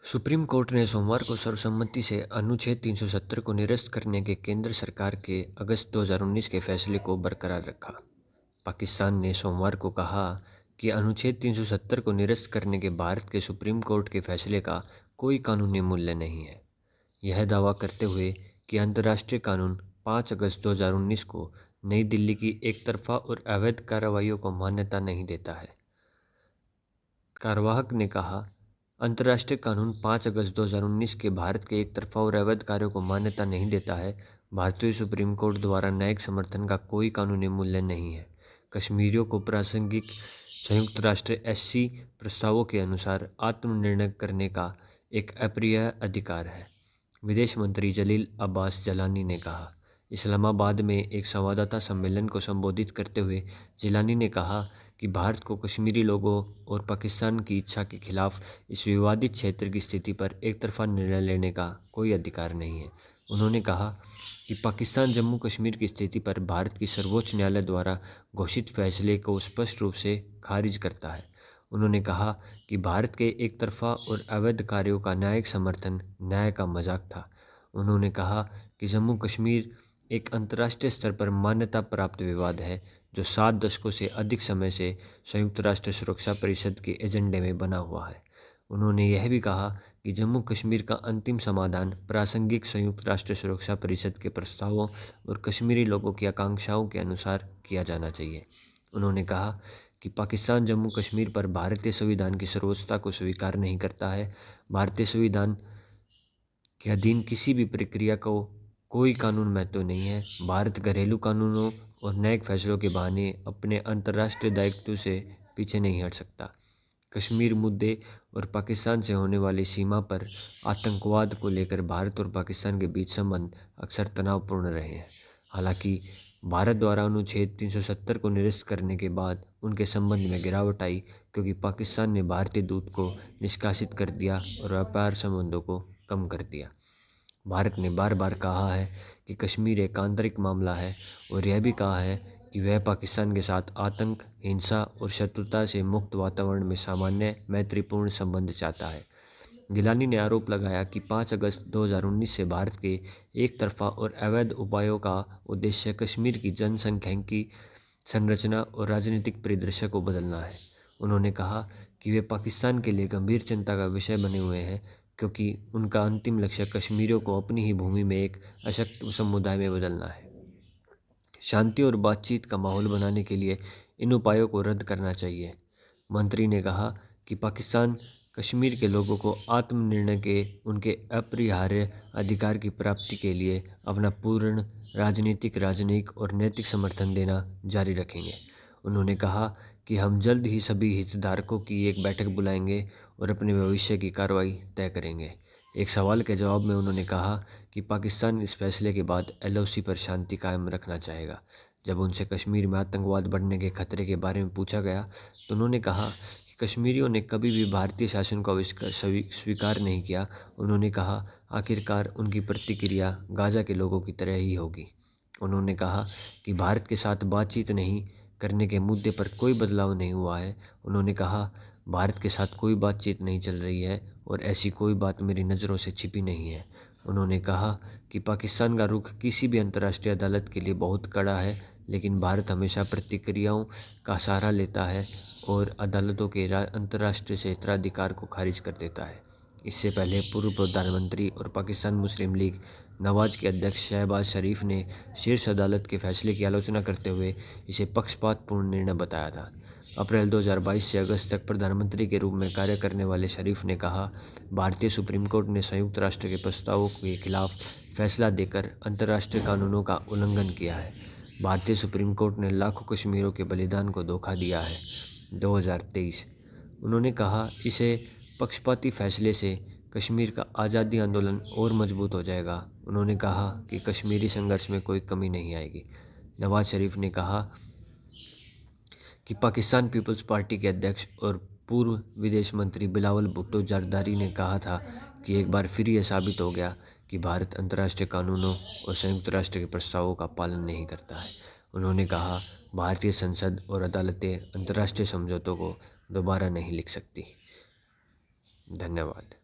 Supreme court ने सोमवार को सर्वसम्मति से अनुच्छेद 370 को निरस्त करने के केंद्र सरकार के अगस्त 2019 के फैसले को बरकरार रखा। पाकिस्तान ने सोमवार को कहा कि अनुच्छेद 370 को निरस्त करने के भारत के सुप्रीम कोर्ट के फैसले का कोई कानूनी मूल्य नहीं है। यह दावा करते हुए कि अंतर्राष्ट्रीय कानून 5 अगस्त 2019 को नई दिल्ली की एकतरफा और अवैध कार्रवाइयों को मान्यता नहीं देता है। कार्यवाहक ने कहा, अंतर्राष्ट्रीय कानून 5 अगस्त 2019 के भारत के एक तरफा और अवैध कार्यों को मान्यता नहीं देता है। भारतीय सुप्रीम कोर्ट द्वारा न्यायिक समर्थन का कोई कानूनी मूल्य नहीं है। कश्मीरियों को प्रासंगिक संयुक्त राष्ट्र SC प्रस्तावों के अनुसार आत्मनिर्णय करने का एक अपरिहार्य अधिकार है, विदेश मंत्री जलील अब्बास जलानी ने कहा। इस्लामाबाद में एक संवाददाता सम्मेलन को संबोधित करते हुए जिलानी ने कहा कि भारत को कश्मीरी लोगों और पाकिस्तान की इच्छा के खिलाफ इस विवादित क्षेत्र की स्थिति पर एक तरफा निर्णय लेने का कोई अधिकार नहीं है। उन्होंने कहा कि पाकिस्तान जम्मू कश्मीर की स्थिति पर भारत की सर्वोच्च न्यायालय द्वारा घोषित फैसले को स्पष्ट रूप से खारिज करता है। उन्होंने कहा कि भारत के एक तरफा और अवैध कार्यों का न्यायिक समर्थन न्याय का मजाक था। उन्होंने कहा कि जम्मू कश्मीर एक अंतर्राष्ट्रीय स्तर पर मान्यता प्राप्त विवाद है जो 7 दशकों से अधिक समय से संयुक्त राष्ट्र सुरक्षा परिषद के एजेंडे में बना हुआ है। उन्होंने यह भी कहा कि जम्मू कश्मीर का अंतिम समाधान प्रासंगिक संयुक्त राष्ट्र सुरक्षा परिषद के प्रस्तावों और कश्मीरी लोगों की आकांक्षाओं के अनुसार किया जाना चाहिए। उन्होंने कहा कि पाकिस्तान जम्मू कश्मीर पर भारतीय संविधान की सर्वोच्चता को स्वीकार नहीं करता है। भारतीय संविधान के अधीन किसी भी प्रक्रिया को कोई कानून महत्व नहीं है। भारत घरेलू कानूनों और न्यायिक फैसलों के बहाने अपने अंतर्राष्ट्रीय दायित्व से पीछे नहीं हट सकता। कश्मीर मुद्दे और पाकिस्तान से होने वाली सीमा पर आतंकवाद को लेकर भारत और पाकिस्तान के बीच संबंध अक्सर तनावपूर्ण रहे हैं। हालांकि भारत द्वारा अनुच्छेद 370 को निरस्त करने के बाद उनके संबंध में गिरावट आई, क्योंकि पाकिस्तान ने भारतीय दूत को निष्कासित कर दिया और व्यापार संबंधों को कम कर दिया। भारत ने बार बार कहा है कि कश्मीर एक आंतरिक मामला है और यह भी कहा है कि वह पाकिस्तान के साथ आतंक, हिंसा और शत्रुता से मुक्त वातावरण में सामान्य मैत्रीपूर्ण संबंध चाहता है। गिलानी ने आरोप लगाया कि 5 अगस्त 2019 से भारत के एक तरफा और अवैध उपायों का उद्देश्य कश्मीर की जनसंख्यिकी संरचना और राजनीतिक परिदृश्य को बदलना है। उन्होंने कहा कि वे पाकिस्तान के लिए गंभीर चिंता का विषय बने हुए हैं, क्योंकि उनका अंतिम लक्ष्य कश्मीरियों को अपनी ही भूमि में एक अशक्त समुदाय में बदलना है। शांति और बातचीत का माहौल बनाने के लिए इन उपायों को रद्द करना चाहिए। मंत्री ने कहा कि पाकिस्तान कश्मीर के लोगों को आत्मनिर्णय के उनके अपरिहार्य अधिकार की प्राप्ति के लिए अपना पूर्ण राजनीतिक और नैतिक समर्थन देना जारी रखेंगे। उन्होंने कहा कि हम जल्द ही सभी हितधारकों की एक बैठक बुलाएंगे और अपने भविष्य की कार्रवाई तय करेंगे। एक सवाल के जवाब में उन्होंने कहा कि पाकिस्तान इस फैसले के बाद LOC पर शांति कायम रखना चाहेगा। जब उनसे कश्मीर में आतंकवाद बढ़ने के खतरे के बारे में पूछा गया तो उन्होंने कहा कि कश्मीरियों ने कभी भी भारतीय शासन को स्वीकार नहीं किया। उन्होंने कहा, आखिरकार उनकी प्रतिक्रिया गाजा के लोगों की तरह ही होगी। उन्होंने कहा कि भारत के साथ बातचीत नहीं करने के मुद्दे पर कोई बदलाव नहीं हुआ है। उन्होंने कहा, भारत के साथ कोई बातचीत नहीं चल रही है और ऐसी कोई बात मेरी नज़रों से छिपी नहीं है। उन्होंने कहा कि पाकिस्तान का रुख किसी भी अंतर्राष्ट्रीय अदालत के लिए बहुत कड़ा है, लेकिन भारत हमेशा प्रतिक्रियाओं का सहारा लेता है और अदालतों के अंतर्राष्ट्रीय क्षेत्राधिकार को खारिज कर देता है। इससे पहले पूर्व प्रधानमंत्री और पाकिस्तान मुस्लिम लीग नवाज के अध्यक्ष शहबाज शरीफ ने शीर्ष अदालत के फैसले की आलोचना करते हुए इसे पक्षपातपूर्ण निर्णय बताया था। अप्रैल 2022 से अगस्त तक प्रधानमंत्री के रूप में कार्य करने वाले शरीफ ने कहा, भारतीय सुप्रीम कोर्ट ने संयुक्त राष्ट्र के प्रस्तावों के खिलाफ फैसला देकर अंतर्राष्ट्रीय कानूनों का उल्लंघन किया है। भारतीय सुप्रीम कोर्ट ने लाखों कश्मीरियों के बलिदान को धोखा दिया है। 2023। उन्होंने कहा, इसे पक्षपाती फैसले से कश्मीर का आज़ादी आंदोलन और मजबूत हो जाएगा। उन्होंने कहा कि कश्मीरी संघर्ष में कोई कमी नहीं आएगी। नवाज शरीफ ने कहा कि पाकिस्तान पीपल्स पार्टी के अध्यक्ष और पूर्व विदेश मंत्री बिलावल भुट्टो जरदारी ने कहा था कि एक बार फिर यह साबित हो गया कि भारत अंतर्राष्ट्रीय कानूनों और संयुक्त राष्ट्र के प्रस्तावों का पालन नहीं करता है। उन्होंने कहा, भारतीय संसद और अदालतें अंतर्राष्ट्रीय समझौतों को दोबारा नहीं लिख सकती। धन्यवाद।